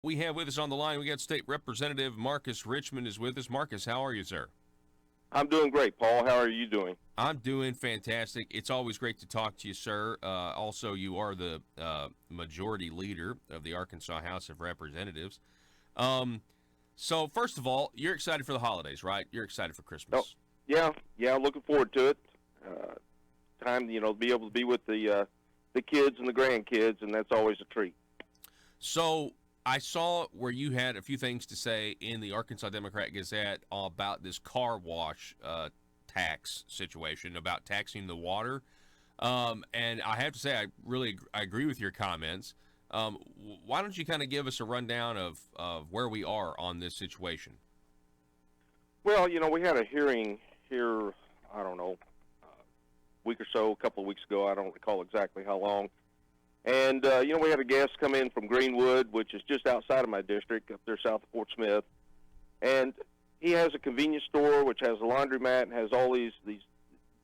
We have with us on the line, we got State Representative Marcus Richmond is with us. Marcus, how are you, sir? I'm doing great, Paul. How are you doing? I'm doing fantastic. It's always great to talk to you, sir. Also, you are the majority leader of the Arkansas House of Representatives. Um, so, first of all, you're excited for the holidays, right? You're excited for Oh, Christmas. yeah. Looking forward to it. Uh, Time, to be able to be with the kids and the grandkids, and that's always a treat. So, I saw where you had a few things to say in the Arkansas Democrat Gazette about this car wash tax situation, about taxing the water. And I have to say, I agree with your comments. Why don't you kind of give us a rundown of where we are on this situation? Well, we had a hearing here. I don't know, a week or so, a couple of weeks ago. I don't recall exactly how long. And we had a guest come in from Greenwood, which is just outside of my district, up there south of Fort Smith, and he has a convenience store which has a laundromat and has all these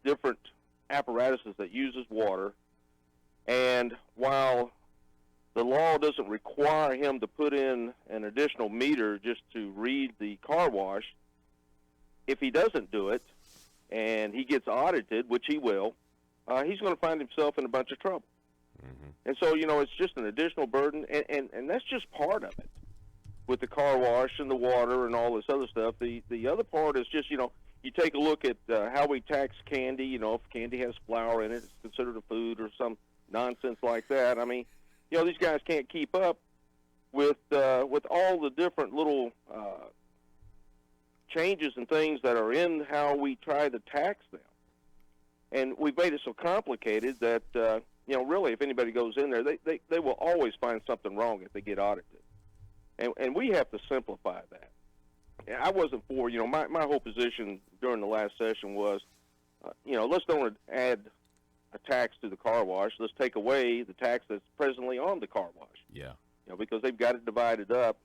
different apparatuses that uses water. And while the law doesn't require him to put in an additional meter just to read the car wash, if he doesn't do it and he gets audited, which he will, he's going to find himself in a bunch of trouble. Mm-hmm. And so, it's just an additional burden, and that's just part of it with the car wash and the water and all this other stuff. The other part is just, you take a look at how we tax candy. If candy has flour in it, it's considered a food or some nonsense like that. I mean, these guys can't keep up with all the different little changes and things that are in how we try to tax them. And we've made it so complicated that, really, if anybody goes in there, they will always find something wrong if they get audited. And we have to simplify that. And I wasn't for, my whole position during the last session was, let's don't add a tax to the car wash. Let's take away the tax that's presently on the car wash. Yeah. Because they've got it divided up,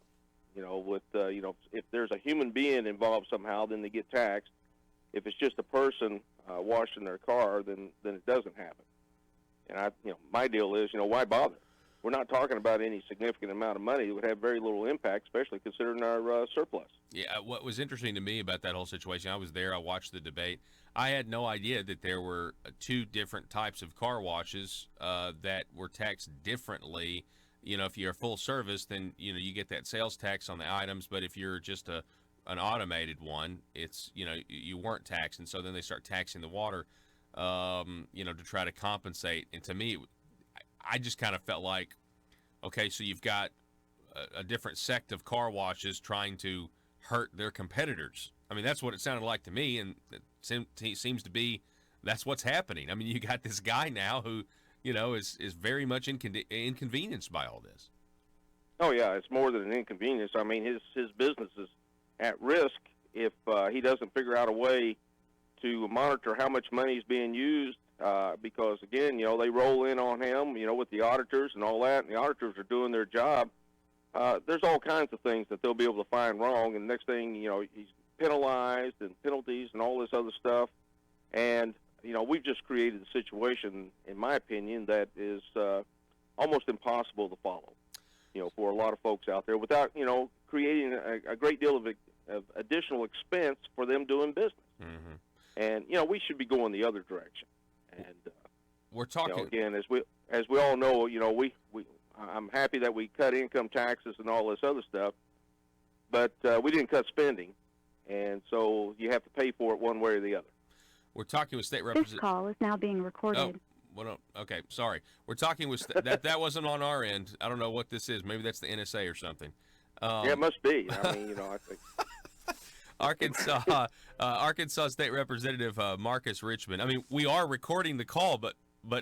with, if there's a human being involved somehow, then they get taxed. If it's just a person washing their car, then it doesn't happen. And my deal is, why bother? We're not talking about any significant amount of money. It would have very little impact, especially considering our surplus. Yeah, what was interesting to me about that whole situation, I was there, I watched the debate. I had no idea that there were two different types of car washes that were taxed differently. If you're a full service, then, you get that sales tax on the items. But if you're just an automated one, it's, you weren't taxed. And so then they start taxing the water, to try to compensate. And to me, I just kind of felt like, okay, so you've got a different sect of car washes trying to hurt their competitors. I mean, that's what it sounded like to me, and it seems to be that's what's happening. I mean, you got this guy now who, is very much inconvenienced by all this. Oh, yeah, it's more than an inconvenience. I mean, his business is at risk if he doesn't figure out a way to monitor how much money is being used, because, again, they roll in on him, with the auditors and all that, and the auditors are doing their job. There's all kinds of things that they'll be able to find wrong, and the next thing, he's penalized and penalties and all this other stuff. And, we've just created a situation, in my opinion, that is almost impossible to follow, for a lot of folks out there without, creating a great deal of additional expense for them doing business. Mm-hmm. And we should be going the other direction. And we're talking again, as we all know, I'm happy that we cut income taxes and all this other stuff, but we didn't cut spending, and so you have to pay for it one way or the other. We're talking with state This representative. call is now being recorded. Oh, well, no, okay, sorry. We're talking with that wasn't on our end. I don't know what this is. Maybe that's the NSA or something. Yeah, it must be. I mean, I think. Arkansas State Representative Marcus Richmond. I mean, we are recording the call, but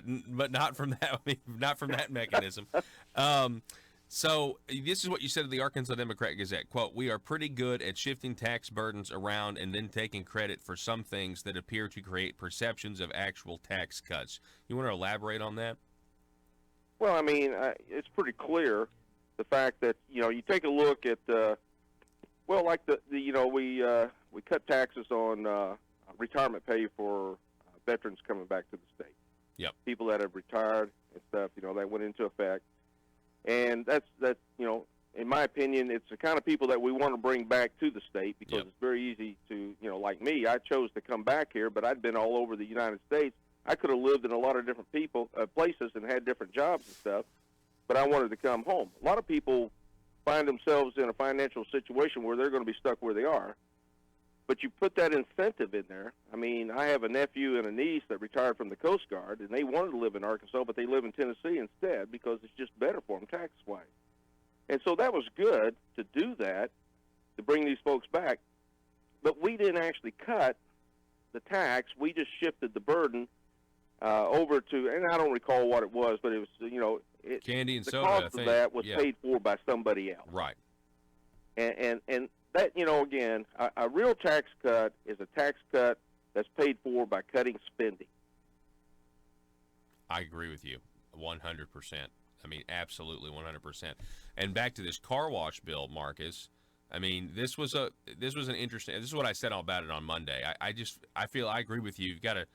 not from that. I mean, not from that mechanism. So this is what you said to the Arkansas Democrat Gazette. Quote, "We are pretty good at shifting tax burdens around and then taking credit for some things that appear to create perceptions of actual tax cuts." You want to elaborate on that? Well, I mean, it's pretty clear the fact that you take a look at like we cut taxes on retirement pay for veterans coming back to the state. Yep. People that have retired and stuff, that went into effect. And that's in my opinion, it's the kind of people that we want to bring back to the state because Yep. it's very easy to, like me, I chose to come back here, but I'd been all over the United States. I could have lived in a lot of different places and had different jobs and stuff, but I wanted to come home. A lot of people find themselves in a financial situation where they're going to be stuck where they are, but you put that incentive in there. I mean, I have a nephew and a niece that retired from the Coast Guard, and they wanted to live in Arkansas, but they live in Tennessee instead because it's just better for them tax-wise. And so that was good to do that, to bring these folks back. But we didn't actually cut the tax. We just shifted the burden over to, and I don't recall what it was, but it was, Candy and the soda, cost I of think. that was Yeah. paid for by somebody else. Right. And that, again, a real tax cut is a tax cut that's paid for by cutting spending. I agree with you 100%. I mean, absolutely 100%. And back to this car wash bill, Marcus. I mean, this was an interesting. This is what I said about it on Monday. I feel I agree with you. You've got to.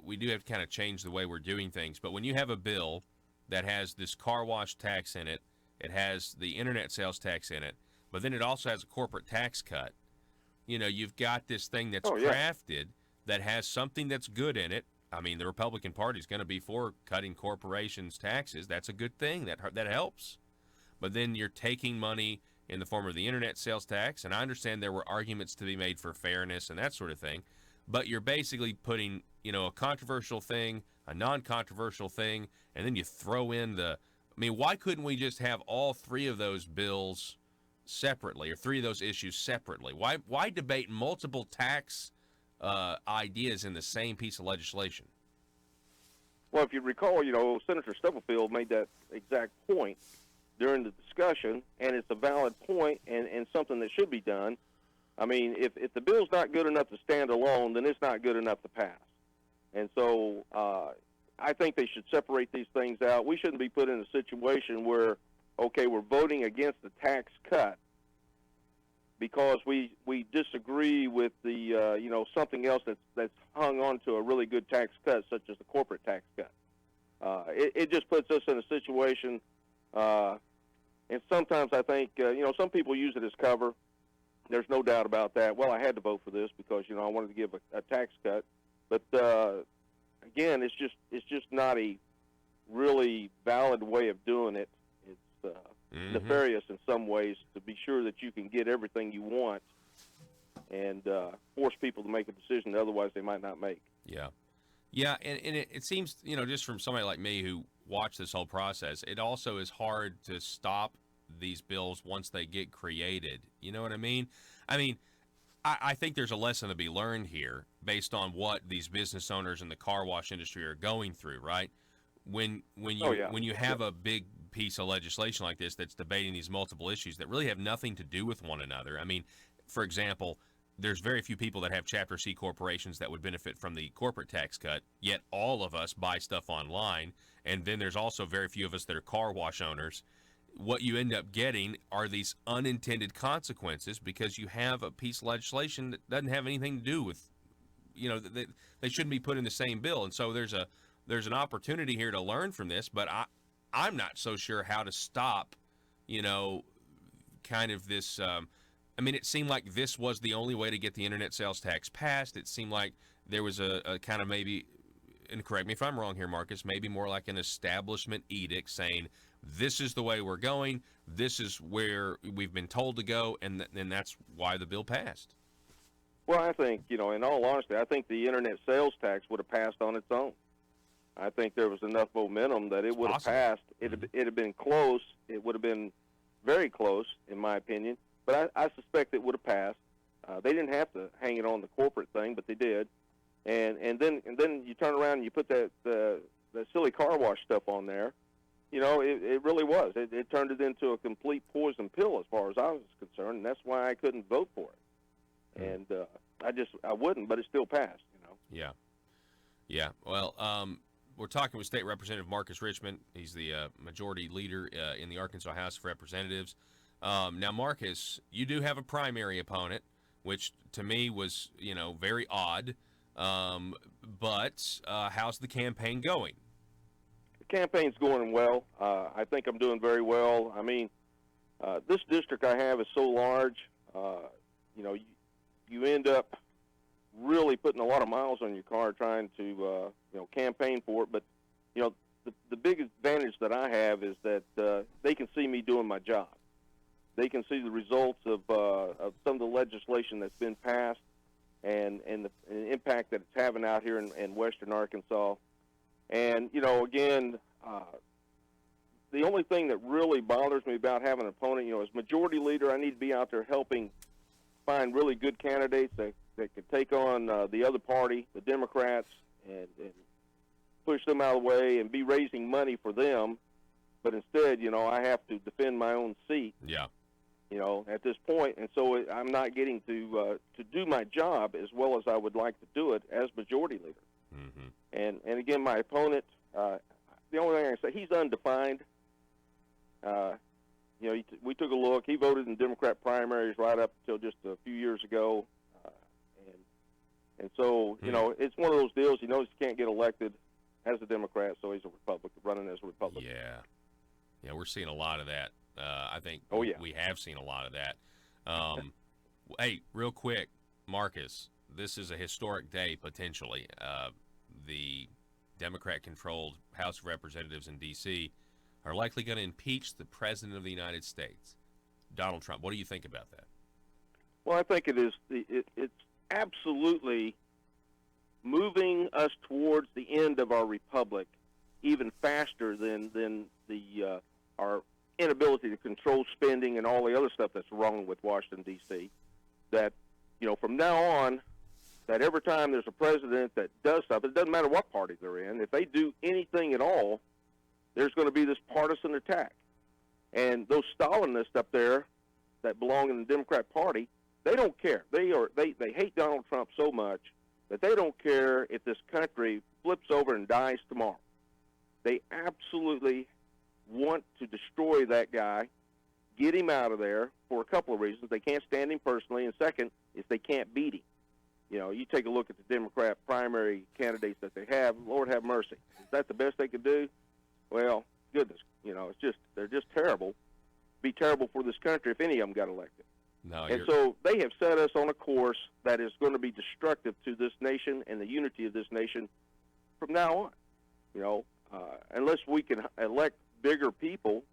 We do have to kind of change the way we're doing things. But when you have a bill that has this car wash tax in it, it has the internet sales tax in it, but then it also has a corporate tax cut. You've got this thing that's crafted that has something that's good in it. I mean, the Republican Party is going to be for cutting corporations' taxes. That's a good thing. That helps. But then you're taking money in the form of the internet sales tax, and I understand there were arguments to be made for fairness and that sort of thing, but you're basically putting, a controversial thing, a non-controversial thing, and then you throw in why couldn't we just have all three of those bills separately, or three of those issues separately? Why debate multiple tax ideas in the same piece of legislation? Well, if you recall, Senator Stubblefield made that exact point during the discussion, and it's a valid point and something that should be done. I mean, if the bill's not good enough to stand alone, then it's not good enough to pass. And so I think they should separate these things out. We shouldn't be put in a situation where, okay, we're voting against the tax cut because we disagree with the, something else that's hung on to a really good tax cut, such as the corporate tax cut. It just puts us in a situation, and sometimes I think, some people use it as cover. There's no doubt about that. Well, I had to vote for this because, I wanted to give a tax cut. But, again, it's just not a really valid way of doing it. It's nefarious in some ways to be sure that you can get everything you want and force people to make a decision that otherwise they might not make. Yeah. Yeah, and it seems, just from somebody like me who watched this whole process, it also is hard to stop these bills once they get created. You know what I mean? I think there's a lesson to be learned here based on what these business owners in the car wash industry are going through, right? When you have a big piece of legislation like this that's debating these multiple issues that really have nothing to do with one another. I mean, for example, there's very few people that have Chapter C corporations that would benefit from the corporate tax cut, yet all of us buy stuff online, and then there's also very few of us that are car wash owners. What you end up getting are these unintended consequences because you have a piece of legislation that doesn't have anything to do with, they shouldn't be put in the same bill. And so there's an opportunity here to learn from this, but I'm not so sure how to stop, kind of this. It seemed like this was the only way to get the internet sales tax passed. It seemed like there was a kind of maybe, and correct me if I'm wrong here, Marcus, maybe more like an establishment edict saying, this is the way we're going, this is where we've been told to go, and that's why the bill passed. Well, I think, in all honesty, I think the internet sales tax would have passed on its own. I think there was enough momentum that it would have passed. It'd have been close. It would have been very close, in my opinion. But I suspect it would have passed. They didn't have to hang it on the corporate thing, but they did. And then you turn around and you put the silly car wash stuff on there. It really was. It turned it into a complete poison pill as far as I was concerned, and that's why I couldn't vote for it. And I wouldn't, but it still passed. Yeah. Yeah. Well, we're talking with State Representative Marcus Richmond. He's the majority leader in the Arkansas House of Representatives. Now, Marcus, you do have a primary opponent, which to me was, very odd. But how's the campaign going? The campaign's going well. I think I'm doing very well. This district I have is so large, you end up really putting a lot of miles on your car trying to, campaign for it. But, the big advantage that I have is that they can see me doing my job. They can see the results of some of the legislation that's been passed and the impact that it's having out here in western Arkansas. And, again, the only thing that really bothers me about having an opponent, as majority leader, I need to be out there helping find really good candidates that could take on the other party, the Democrats, and push them out of the way and be raising money for them. But instead, I have to defend my own seat. Yeah. At this point, and so I'm not getting to do my job as well as I would like to do it as majority leader. Mm-hmm. And again, my opponent, the only thing I can say, he's undefined. We took a look. He voted in Democrat primaries right up until just a few years ago, and so it's one of those deals. He knows he can't get elected as a Democrat, so he's a Republican, running as a Republican. Yeah, we're seeing a lot of that. I think we have seen a lot of that. Hey, real quick, Marcus, this is a historic day, potentially. The Democrat-controlled House of Representatives in D.C. are likely going to impeach the President of the United States, Donald Trump. What do you think about that? Well, I think it is. It's absolutely moving us towards the end of our republic even faster than our inability to control spending and all the other stuff that's wrong with Washington, D.C., that, from now on, that every time there's a president that does something, it doesn't matter what party they're in, if they do anything at all, there's going to be this partisan attack. And those Stalinists up there that belong in the Democrat Party, they don't care. They hate Donald Trump so much that they don't care if this country flips over and dies tomorrow. They absolutely want to destroy that guy, get him out of there for a couple of reasons. They can't stand him personally, and second is they can't beat him. You take a look at the Democrat primary candidates that they have. Lord have mercy. Is that the best they could do? Well, goodness, they're just terrible. Be terrible for this country if any of them got elected. So they have set us on a course that is going to be destructive to this nation and the unity of this nation from now on. Unless we can elect bigger people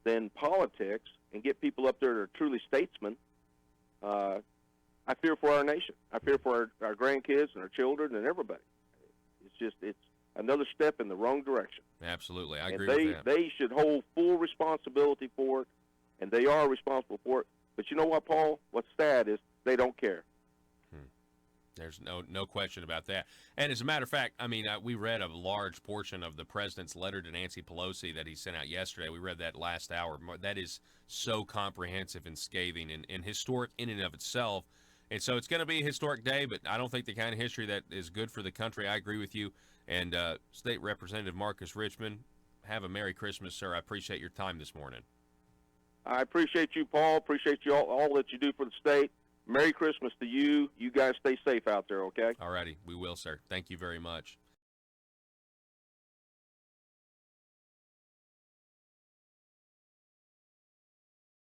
than politics and get people up there that are truly statesmen, I fear for our nation. I fear for our grandkids and our children and everybody. It's another step in the wrong direction. Absolutely. I agree with that. They should hold full responsibility for it, and they are responsible for it. But you know what, Paul? What's sad is they don't care. There's no question about that. And as a matter of fact, we read a large portion of the president's letter to Nancy Pelosi that he sent out yesterday. We read that last hour. That is so comprehensive and scathing and historic in and of itself. And so it's going to be a historic day, but I don't think the kind of history that is good for the country. I agree with you. And State Representative Marcus Richmond, have a Merry Christmas, sir. I appreciate your time this morning. I appreciate you, Paul. Appreciate you all that you do for the state. Merry Christmas to you. You guys stay safe out there, okay? All righty. We will, sir. Thank you very much.